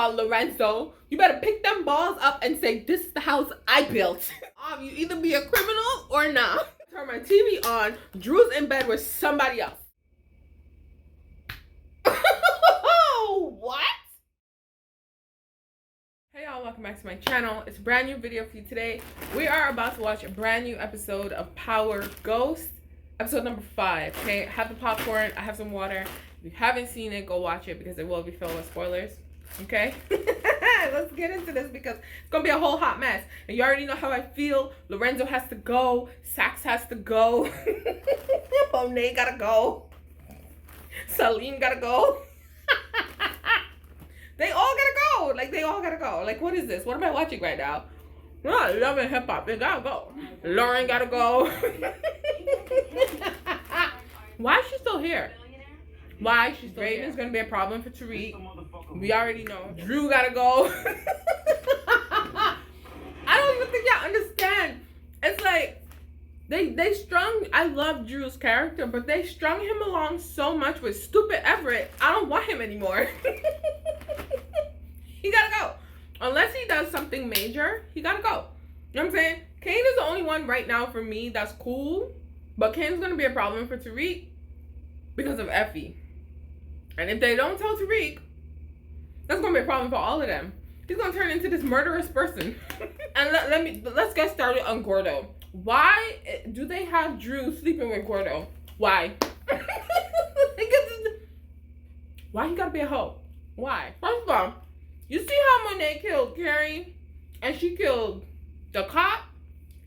about Lorenzo. You better pick them balls up and say, this is the house I built. You either be a criminal or not. Turn my TV on. Drew's in bed with somebody else. What? Hey y'all, welcome back to my channel. It's a brand new video for you today. We are about to watch a brand new episode of Power Ghost. Episode number 5. Okay, I have the popcorn, I have some water. If you haven't seen it, go watch it because it will be filled with spoilers. Okay? Let's get into this because it's gonna be a whole hot mess. And you already know how I feel. Lorenzo has to go. Sax has to go. Monet gotta go. Celine gotta go. They all gotta go. Like, they all gotta go. Like, what is this? What am I watching right now? Oh, Love and Hip Hop. They gotta go. Lauren gotta go. Why is she still here? Why? She's Raven's gonna be a problem for Tariq. We already know. Drew gotta go. I don't even think y'all understand. It's like they strung. I love Drew's character, but they strung him along so much with stupid Everett. I don't want him anymore. He gotta go. Unless he does something major, he gotta go. You know what I'm saying? Kane is the only one right now for me that's cool. But Kane's gonna be a problem for Tariq because of Effie. And if they don't tell Tariq, that's gonna be a problem for all of them. He's gonna turn into this murderous person. And let's get started on Gordo. Why do they have Drew sleeping with Gordo? Why? Why he gotta be a hoe? Why? First of all, you see how Monet killed Carrie and she killed the cop?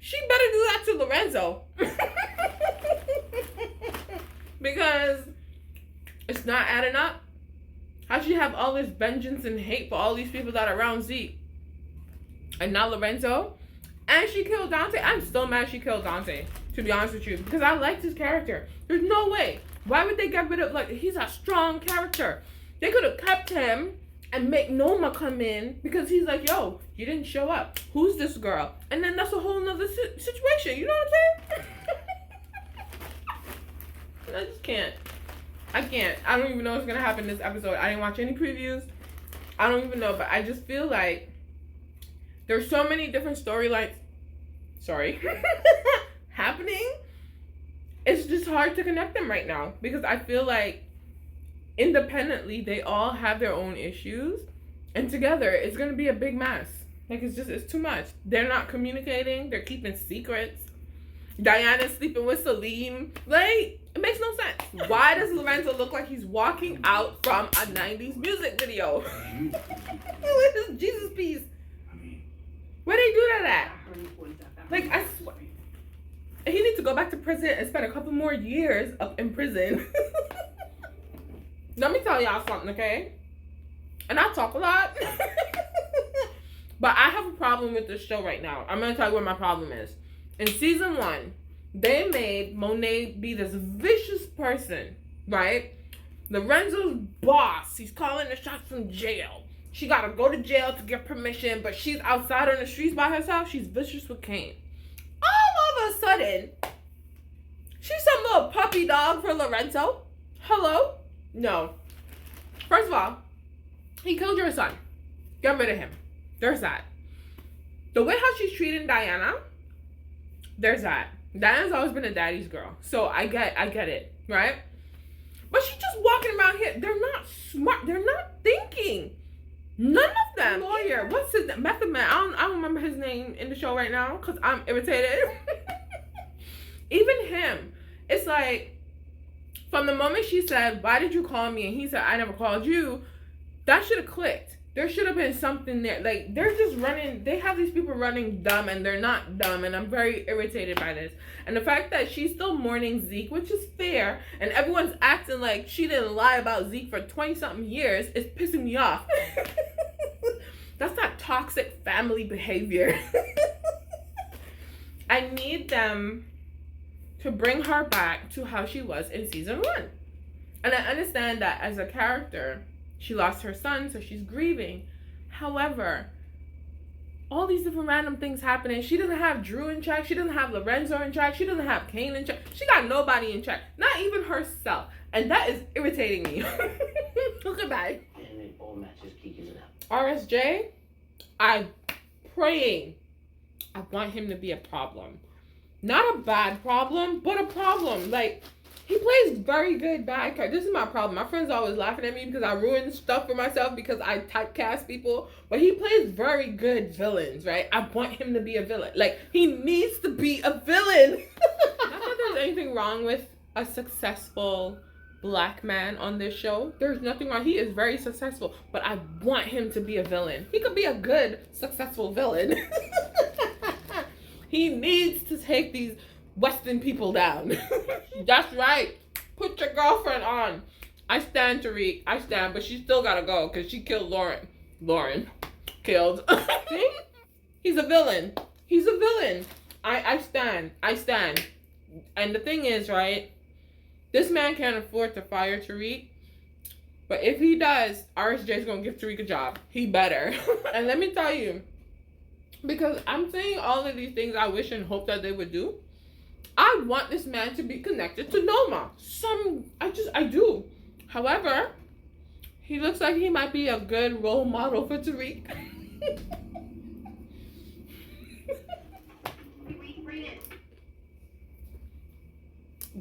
She better do that to Lorenzo. Because it's not adding up. How she have all this vengeance and hate for all these people that are around Zeke and not Lorenzo? And she killed Dante. I'm still mad she killed Dante, to be honest with you, because I liked his character. There's no way. Why would they get rid of, like, he's a strong character. They could have kept him and make Noma come in because he's like, yo, you didn't show up. Who's this girl? And then that's a whole nother situation. You know what I'm saying? I just can't. I can't. I don't even know what's going to happen in this episode. I didn't watch any previews. I don't even know. But I just feel like there's so many different storylines. Sorry. Happening. It's just hard to connect them right now. Because I feel like independently, they all have their own issues, and together it's gonna be a big mess. Like, it's too much. They're not communicating. They're keeping secrets. Diana's sleeping with Salim. Like, it makes no sense. Why does Lorenzo look like he's walking out from a 90s music video? With his Jesus piece. Where they do that at? Like, I swear, he needs to go back to prison and spend a couple more years up in prison. Let me tell y'all something, okay? And I talk a lot. But I have a problem with this show right now. I'm going to tell you what my problem is. In season 1, they made Monet be this vicious person, right? Lorenzo's boss. He's calling the shots from jail. She got to go to jail to get permission, but she's outside on the streets by herself. She's vicious with Kane. All of a sudden, she's some little puppy dog for Lorenzo. Hello? No. First of all, he killed your son. Get rid of him. There's that. The way how she's treating Diana, there's that. Diana's always been a daddy's girl. So I get it, right? But she's just walking around here. They're not smart. They're not thinking. None of them. Lawyer. What's his name? Method Man. I don't remember his name in the show right now because I'm irritated. Even him. It's like, from the moment she said, why did you call me? And he said, I never called you. That should have clicked. There should have been something there. Like, they're just running. They have these people running dumb and they're not dumb. And I'm very irritated by this. And the fact that she's still mourning Zeke, which is fair. And everyone's acting like she didn't lie about Zeke for 20-something years is pissing me off. That's not toxic family behavior. I need them to bring her back to how she was in season 1. And I understand that as a character, she lost her son, so she's grieving. However, all these different random things happening. She doesn't have Drew in check. She doesn't have Lorenzo in check. She doesn't have Kane in check. She got nobody in check. Not even herself. And that is irritating me. Okay, bye. RSJ, I want him to be a problem. Not a bad problem, but a problem. Like, he plays very good bad characters. This is my problem. My friends are always laughing at me because I ruin stuff for myself because I typecast people. But he plays very good villains, right? I want him to be a villain. Like, he needs to be a villain. Not that there's anything wrong with a successful black man on this show. There's nothing wrong. He is very successful. But I want him to be a villain. He could be a good, successful villain. He needs to take these Western people down. That's right. Put your girlfriend on. I stand Tariq. I stand, but she still gotta go because she killed Lauren. Lauren. Killed. See? He's a villain. He's a villain. I stand. I stand. And the thing is, right? This man can't afford to fire Tariq. But if he does, RSJ's gonna give Tariq a job. He better. And let me tell you, because I'm saying all of these things I wish and hope that they would do. I want this man to be connected to Noma. I do. However, he looks like he might be a good role model for Tariq.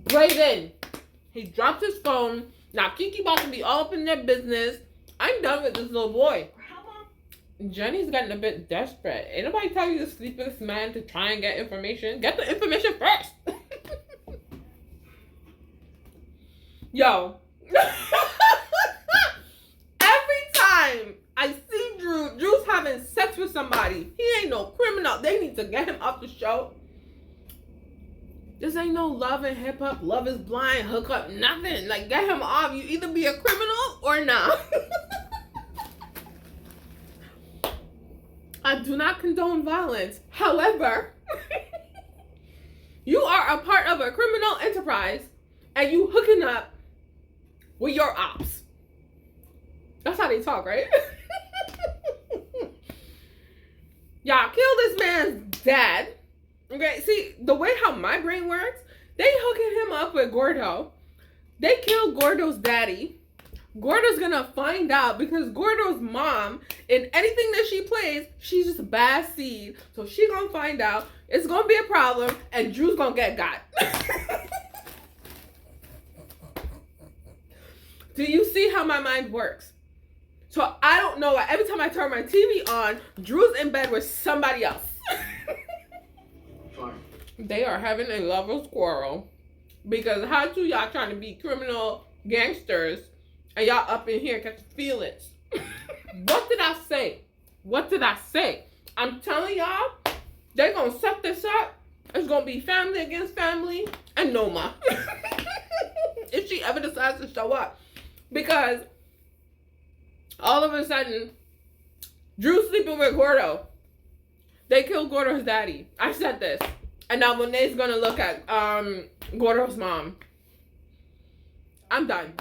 Brayden. He dropped his phone. Now Kiki about to be all up in their business. I'm done with this little boy. Jenny's getting a bit desperate. Ain't nobody tell you to sleep with this man to try and get information. Get the information first. Yo. Every time I see Drew's having sex with somebody. He ain't no criminal. They need to get him off the show. This ain't no Love and Hip Hop, Love is Blind, hook up, nothing. Like, get him off. You either be a criminal or not. I do not condone violence. However, you are a part of a criminal enterprise and you hooking up with your ops. That's how they talk, right? Y'all kill this man's dad. Okay, see, the way how my brain works, they hooking him up with Gordo. They killed Gordo's daddy. Gordo's gonna find out because Gordo's mom, in anything that she plays, she's just a bad seed. So she gonna find out. It's gonna be a problem, and Drew's gonna get got. Do you see how my mind works? So I don't know. Every time I turn my TV on, Drew's in bed with somebody else. Fine. They are having a lover's quarrel because how two y'all trying to be criminal gangsters? And y'all up in here catching feelings. What did I say? What did I say? I'm telling y'all, they're going to set this up. It's going to be family against family and Noma. If she ever decides to show up. Because all of a sudden, Drew's sleeping with Gordo. They killed Gordo's daddy. I said this. And now Monet's going to look at Gordo's mom. I'm done.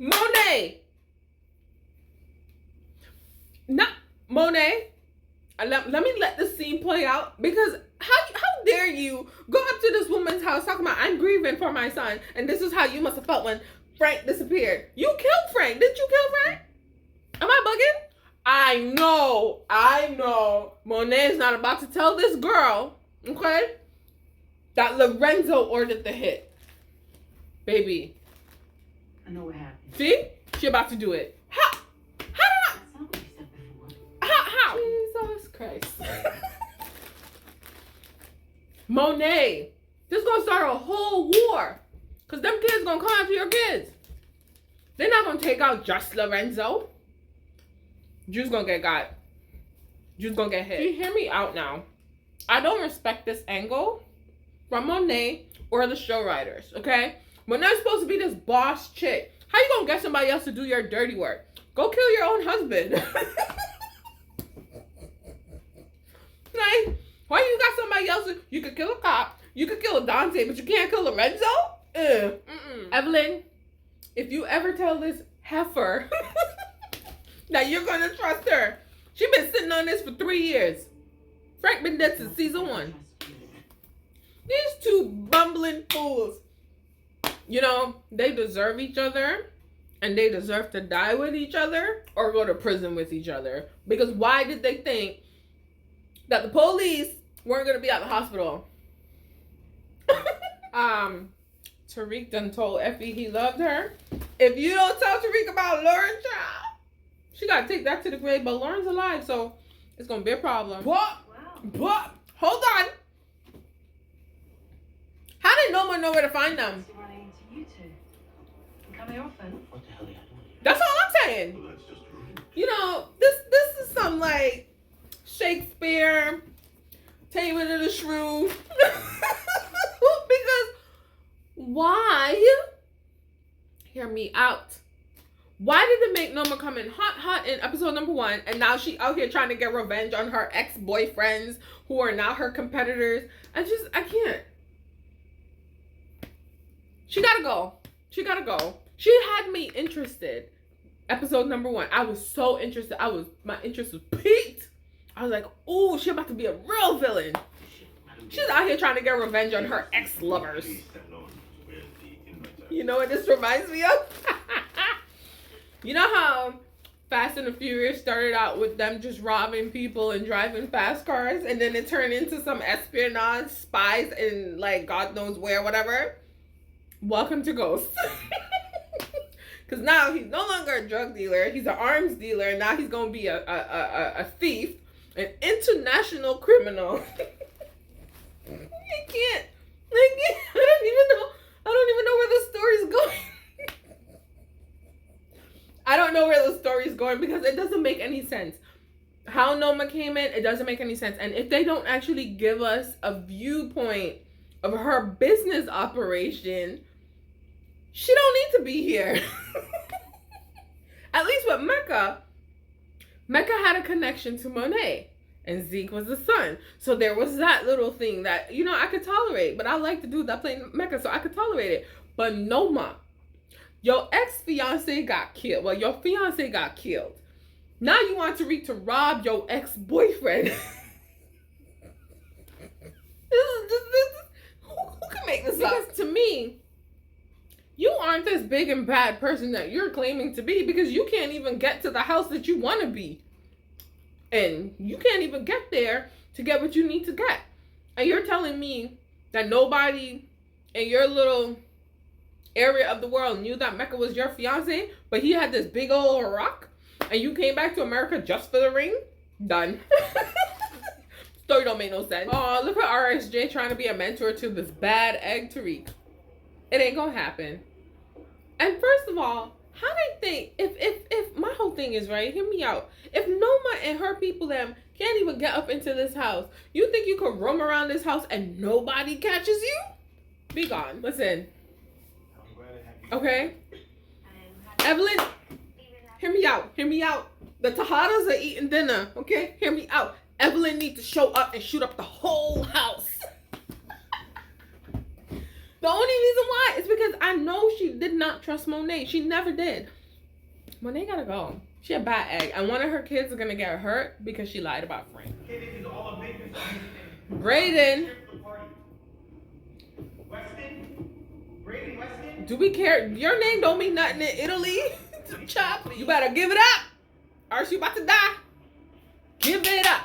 Monet. Not Monet. Let me let this scene play out because how dare you go up to this woman's house talking about I'm grieving for my son and this is how you must have felt when Frank disappeared. You killed Frank. Didn't you kill Frank? Am I bugging? I know. Monet is not about to tell this girl, okay, that Lorenzo ordered the hit. Baby. I know what happened. See? She about to do it. How? How did I? That's not what you said before. How? Jesus Christ. Monet. This gonna start a whole war. Because them kids gonna come after your kids. They're not gonna take out just Lorenzo. Drew's gonna get got. Drew's gonna get hit. You hear me out now. I don't respect this angle from Monet or the show writers, okay? Monet's supposed to be this boss chick. How you gonna get somebody else to do your dirty work? Go kill your own husband. Like, why you got somebody else? You could kill a cop. You could kill a Dante, but you can't kill Lorenzo? Evelyn, if you ever tell this heifer that you're gonna trust her, she been sitting on this for 3 years. Frank been dead since season 1. These two bumbling fools. You know, they deserve each other. and they deserve to die with each other or go to prison with each other. Because why did they think that the police weren't going to be at the hospital? Tariq done told Effie he loved her. If you don't tell Tariq about Lauren, child, she got to take that to the grave. But Lauren's alive, so it's going to be a problem. What? What? Hold on. How did no one know where to find them? Running into you two. You come here often? What the hell are you doing here? That's all I'm saying. Well, that's just rude. You know, this is some like Shakespeare, Taming of the Shrew. Because why? Hear me out. Why did it make Noma come in hot in episode number 1, and now she out here trying to get revenge on her ex-boyfriends who are now her competitors? I can't. She gotta go. She gotta go. She had me interested. Episode number 1. I was so interested. My interest was piqued. I was like, oh, she about to be a real villain. She's out here trying to get revenge on her ex-lovers. You know what this reminds me of? You know how Fast and the Furious started out with them just robbing people and driving fast cars, and then it turned into some espionage, spies, and like God knows where, whatever? Welcome to Ghost. Because now he's no longer a drug dealer, he's an arms dealer, and now he's going to be a thief, an international criminal. I don't even know where the story's going. I don't know where the story's going because it doesn't make any sense. How Noma came in, it doesn't make any sense. And if they don't actually give us a viewpoint of her business operation, she don't need to be here. At least with Mecca. Mecca had a connection to Monet. And Zeke was the son. So there was that little thing that, you know, I could tolerate. But I like the dude that played Mecca, so I could tolerate it. But Noma, your ex-fiance got killed. Well, your fiance got killed. Now you want Tariq to rob your ex-boyfriend. Who can make this up? Because to me, you aren't this big and bad person that you're claiming to be, because you can't even get to the house that you want to be. And you can't even get there to get what you need to get. And you're telling me that nobody in your little area of the world knew that Mecca was your fiance, but he had this big old rock, and you came back to America just for the ring? Done. Story don't make no sense. Oh, look at RSJ trying to be a mentor to this bad egg Tariq. It ain't gonna happen. And first of all, how they think, if my whole thing is right, hear me out. If Noma and her people them can't even get up into this house, you think you could roam around this house and nobody catches you? Be gone. Listen. Okay? Evelyn, hear me out. Hear me out. The Tejadas are eating dinner. Okay? Hear me out. Evelyn needs to show up and shoot up the whole house. The only reason why is because I know she did not trust Monet. She never did. Monet gotta go. She a bad egg. And one of her kids is gonna get hurt because she lied about Frank. Brayden. Do we care? Your name don't mean nothing in Italy. Chop. You better give it up, or else you about to die. Give it up.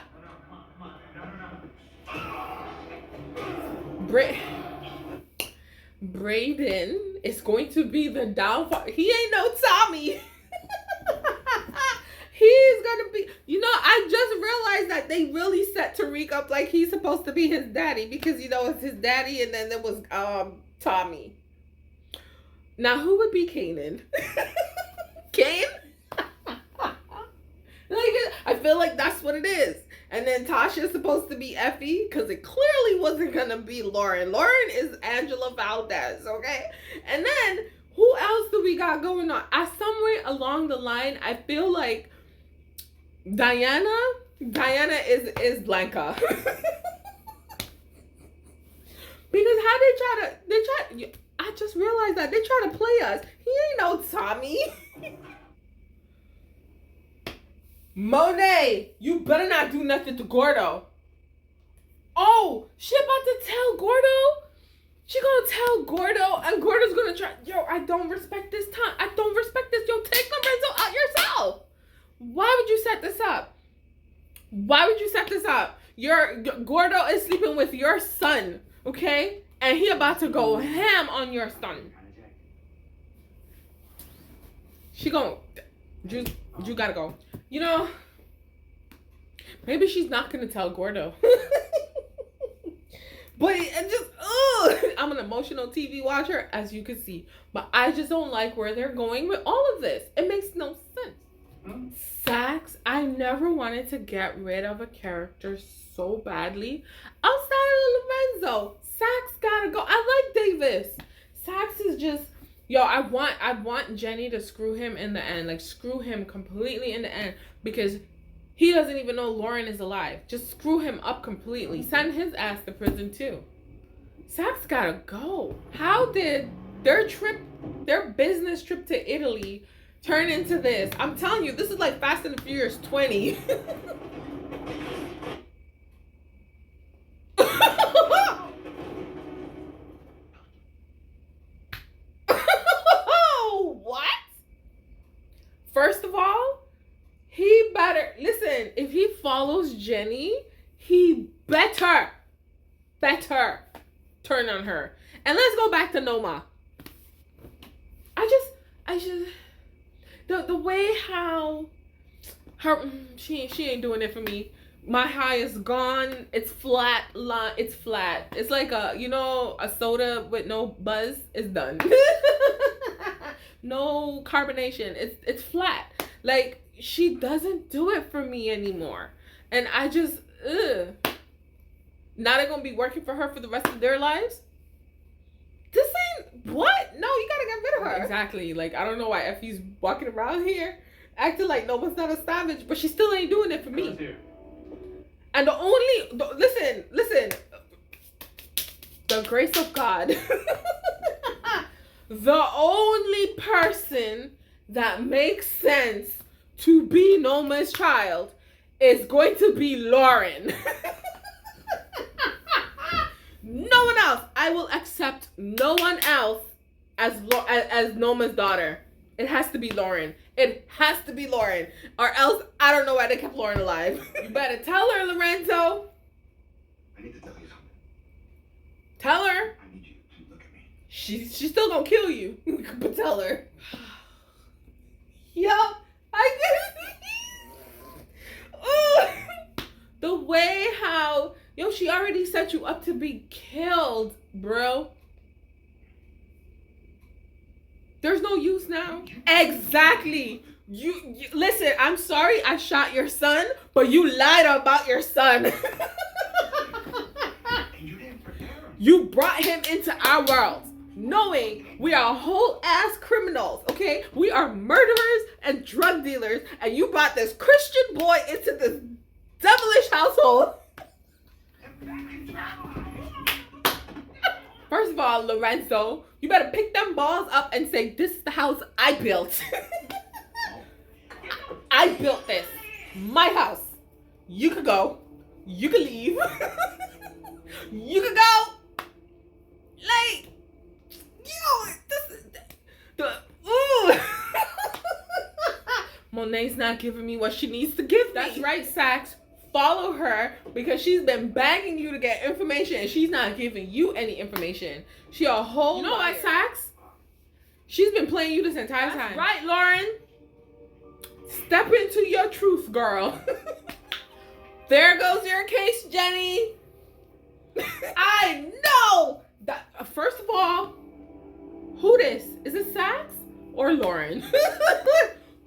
Brayden is going to be the downfall. He ain't no Tommy. He's gonna be, you know, I just realized that they really set Tariq up like he's supposed to be his daddy, because, you know, it's his daddy and then there was Tommy. Now who would be Kanan? Kane? Like, I feel like that's what it is. And then Tasha's supposed to be Effie, because it clearly wasn't gonna be Lauren. Lauren is Angela Valdez, okay? And then who else do we got going on? Somewhere along the line, I feel like Diana is Blanca. Because how they try, I just realized that they try to play us. He ain't no Tommy. Monet, you better not do nothing to Gordo. Oh, she about to tell Gordo? She gonna tell Gordo, and Gordo's gonna try. Yo, I don't respect this time. I don't respect this. Yo, take Lorenzo out yourself. Why would you set this up? Why would you set this up? Your Gordo is sleeping with your son, okay? And he about to go ham on your son. She gon' you gotta go. You know, maybe she's not gonna tell Gordo. But it just, I'm an emotional TV watcher, as you can see. But I just don't like where they're going with all of this. It makes no sense. Sax, I never wanted to get rid of a character so badly. Outside of Lorenzo, Sax gotta go. I like Davis. Sax is just, yo, I want Jenny to screw him in the end. Like, screw him completely in the end. Because he doesn't even know Lauren is alive. Just screw him up completely. Send his ass to prison too. Sax gotta go. How did their business trip to Italy turn into this? I'm telling you, this is like Fast and the Furious 20. What? First of all, he better, listen, if he follows Jenny, he better turn on her. And let's go back to Noma. I just, the way how she ain't doing it for me. My high is gone. It's flat. It's flat. It's like a soda with no buzz. It's done. No carbonation. It's flat. Like, she doesn't do it for me anymore. And I just, now they're gonna be working for her for the rest of their lives? This ain't, what? No, you gotta get rid of her. Exactly. Like, I don't know why Effie's walking around here acting like no one's not a savage, but she still ain't doing it for me. And listen, the grace of God. The only person that makes sense to be Noma's child is going to be Lauren. No one else. I will accept no one else as Noma's daughter. It has to be Lauren. It has to be Lauren. Or else, I don't know why they kept Lauren alive. You better tell her, Lorenzo. I need to tell you something. Tell her. I need you to look at me. She's still gonna kill you. But tell her. Yup. I guess. The way how, she already set you up to be killed, bro. There's no use now. Exactly. You listen, I'm sorry I shot your son, but you lied about your son. You brought him into our world, knowing we are whole ass criminals, okay? We are murderers and drug dealers, and you brought this Christian boy into this devilish household. First of all, Lorenzo, you better pick them balls up and say, this is the house I built. I built this. My house. You could go. You could leave. You could go. Like, this is ooh. Monet's not giving me what she needs to give me. That's right, Sax. Follow her, because she's been begging you to get information and she's not giving you any information. She a whole, what, Sax? She's been playing you this entire time. Right, Lauren. Step into your truth, girl. There goes your case, Jenny. I know that. First of all, who this? Is it Sax or Lauren?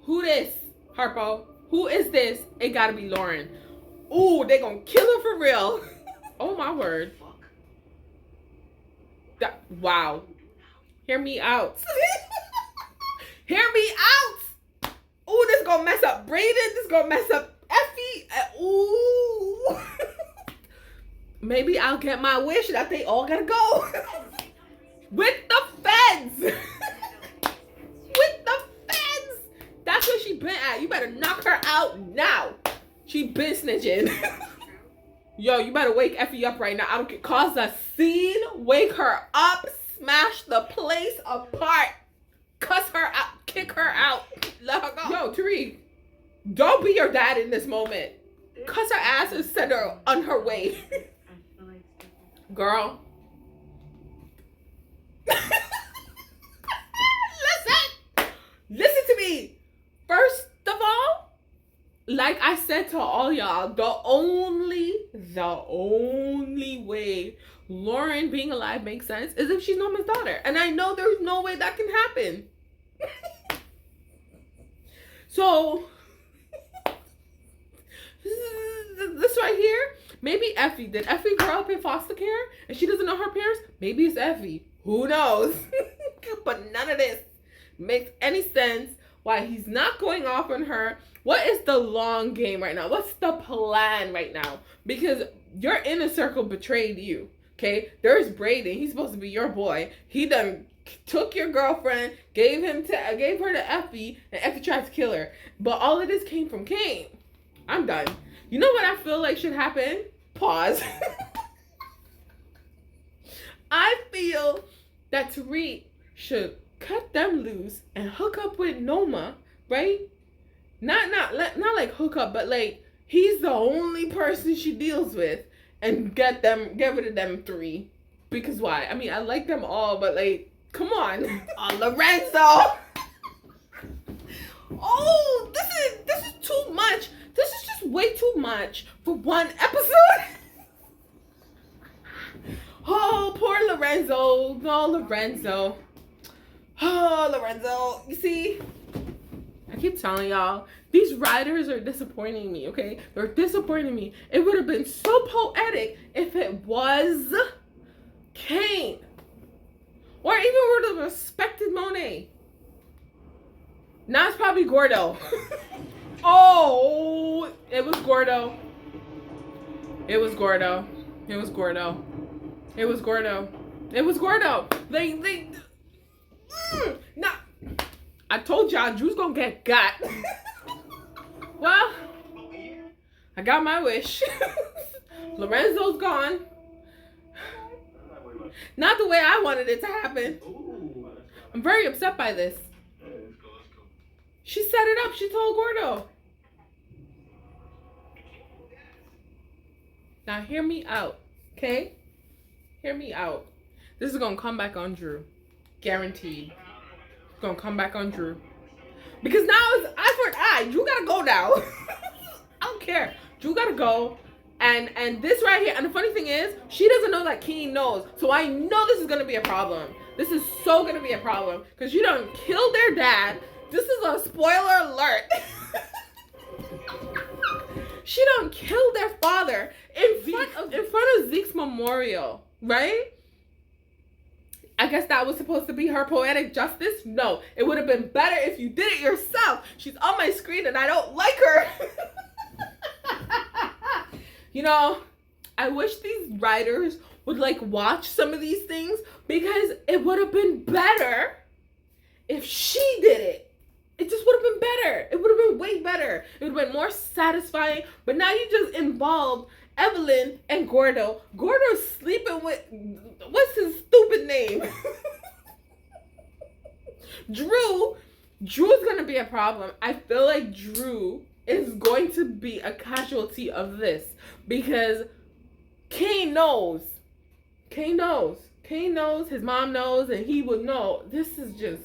Who this, Harpo? Who is this? It gotta be Lauren. Ooh, they gonna kill her for real. Oh my word. Wow. Hear me out. Hear me out. Ooh, this gonna mess up Brayden. This gonna mess up Effie. Ooh. Maybe I'll get my wish that they all gotta go. With the feds. With the feds. That's where she been at. You better knock her out now. She been snitching. Yo, you better wake Effie up right now. I don't care. Cause a scene. Wake her up. Smash the place apart. Cuss her out. Kick her out. Let her go. Yo, Tariq, don't be your dad in this moment. Cuss her ass and send her on her way. Girl. Listen to me. First of all, like I said to all y'all, the only way Lauren being alive makes sense is if she's Norman's daughter. And I know there's no way that can happen. So, this right here, maybe Effie. Did Effie grow up in foster care and she doesn't know her parents? Maybe it's Effie. Who knows? But none of this makes any sense. Why he's not going off on her. What is the long game right now? What's the plan right now? Because your inner circle betrayed you. Okay? There's Braden. He's supposed to be your boy. He done took your girlfriend, gave her to Effie, and Effie tried to kill her. But all of this came from Kane. I'm done. You know what I feel like should happen? Pause. I feel that Tariq should cut them loose and hook up with Noma, right? Not like hook up, but like he's the only person she deals with, and get rid of them three. Because why? I mean, I like them all, but like, come on, Lorenzo. Oh, this is too much. This is just way too much for one episode. Oh, poor Lorenzo. No, Lorenzo. Oh, Lorenzo. You see? I keep telling y'all, these writers are disappointing me, okay? They're disappointing me. It would have been so poetic if it was Kane. Or even would have respected Monet. Now it's probably Gordo. Oh, it was Gordo. It was Gordo. It was Gordo. It was Gordo. It was Gordo. Nah. I told y'all Drew's gonna get got. Well, I got my wish. Lorenzo's gone. Not the way I wanted it to happen. I'm very upset by this. She set it up. She told Gordo. Now hear me out, okay? Hear me out. This is gonna come back on Drew. Guaranteed. It's gonna come back on Drew. Because now it's eye for an eye. Drew gotta go now. I don't care. Drew gotta go. And this right here, and the funny thing is, she doesn't know that Keen knows. So I know this is gonna be a problem. This is so gonna be a problem. Because you done killed their dad. This is a spoiler alert. She done killed their father in front of Zeke's memorial, right? I guess that was supposed to be her poetic justice. No, it would have been better if you did it yourself. She's on my screen and I don't like her. You know, I wish these writers would like watch some of these things, because it would have been better if she did it. It just would have been better. It would have been way better. It would have been more satisfying. But now you just involved Evelyn and Gordo. Gordo's sleeping with, what's his stupid name? Drew. Drew's going to be a problem. I feel like Drew is going to be a casualty of this. Because Kane knows. Kane knows. Kane knows. His mom knows. And he would know. This is just...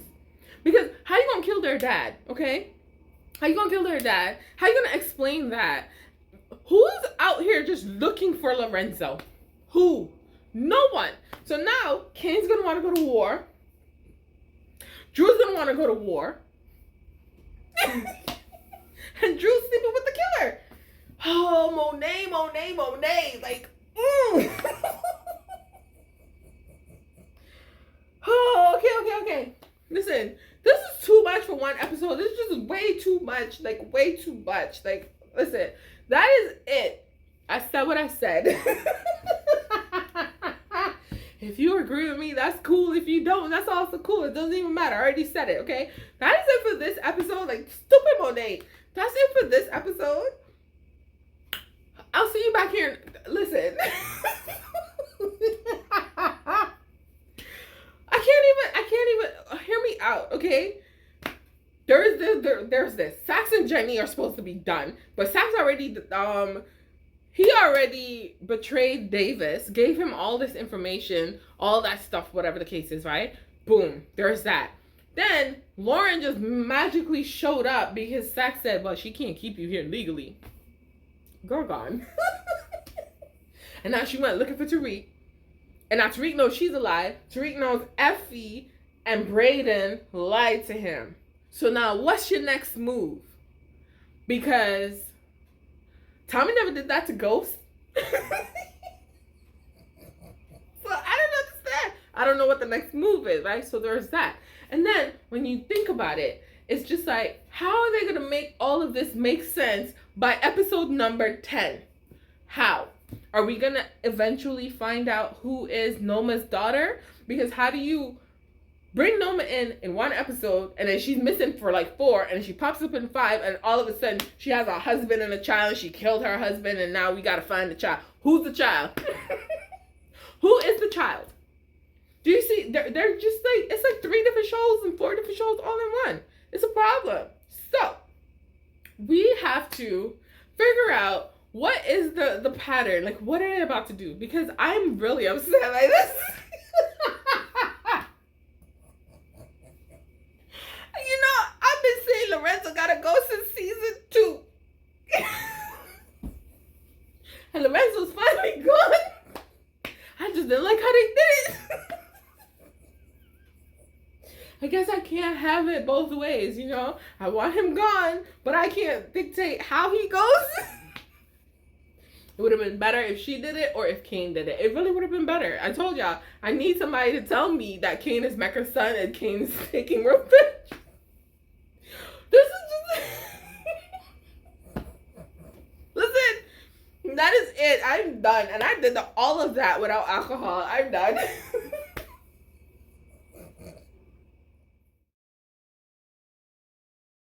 Because how you gonna kill their dad, okay? How you gonna kill their dad? How you gonna explain that? Who's out here just looking for Lorenzo? Who? No one. So now, Kane's gonna wanna go to war. Drew's gonna wanna go to war. And Drew's sleeping with the killer. Oh, Monet. Like, Oh, okay. Listen. This is too much for one episode. This is just way too much. Like, way too much. Like, listen. That is it. I said what I said. If you agree with me, that's cool. If you don't, that's also cool. It doesn't even matter. I already said it, okay? That is it for this episode. Like, stupid Monet. That's it for this episode. I'll see you back here. Listen. listen. I can't even hear me out, okay? There's this. Sax and Jenny are supposed to be done, but Sax already he already betrayed Davis, gave him all this information, all that stuff, whatever the case is, right? Boom, there's that. Then Lauren just magically showed up because Sax said, well, she can't keep you here legally. Girl gone. And now she went looking for Tariq. And now Tariq knows she's alive. Tariq knows Effie and Brayden lied to him. So now what's your next move? Because Tommy never did that to Ghost. So I don't understand. I don't know what the next move is, right? So there's that. And then when you think about it, it's just like, how are they going to make all of this make sense by episode number 10? How? Are we going to eventually find out who is Noma's daughter? Because how do you bring Noma in one episode, and then she's missing for like 4, and she pops up in 5, and all of a sudden she has a husband and a child, and she killed her husband, and now we got to find the child. Who's the child? Who is the child? Do you see? They're just like, it's like 3 different shows and 4 different shows all in one. It's a problem. So we have to figure out what is the pattern. Like, what are they about to do? Because I'm really upset by this. You know, I've been saying Lorenzo gotta go since season 2. And Lorenzo's finally gone. I just didn't like how they did it. I guess I can't have it both ways, you know? I want him gone, but I can't dictate how he goes. It would have been better if she did it or if Kane did it. It really would have been better. I told y'all, I need somebody to tell me that Kane is Mecca's son and Kane's taking revenge. This is just... Listen, that is it. I'm done. And I did all of that without alcohol. I'm done.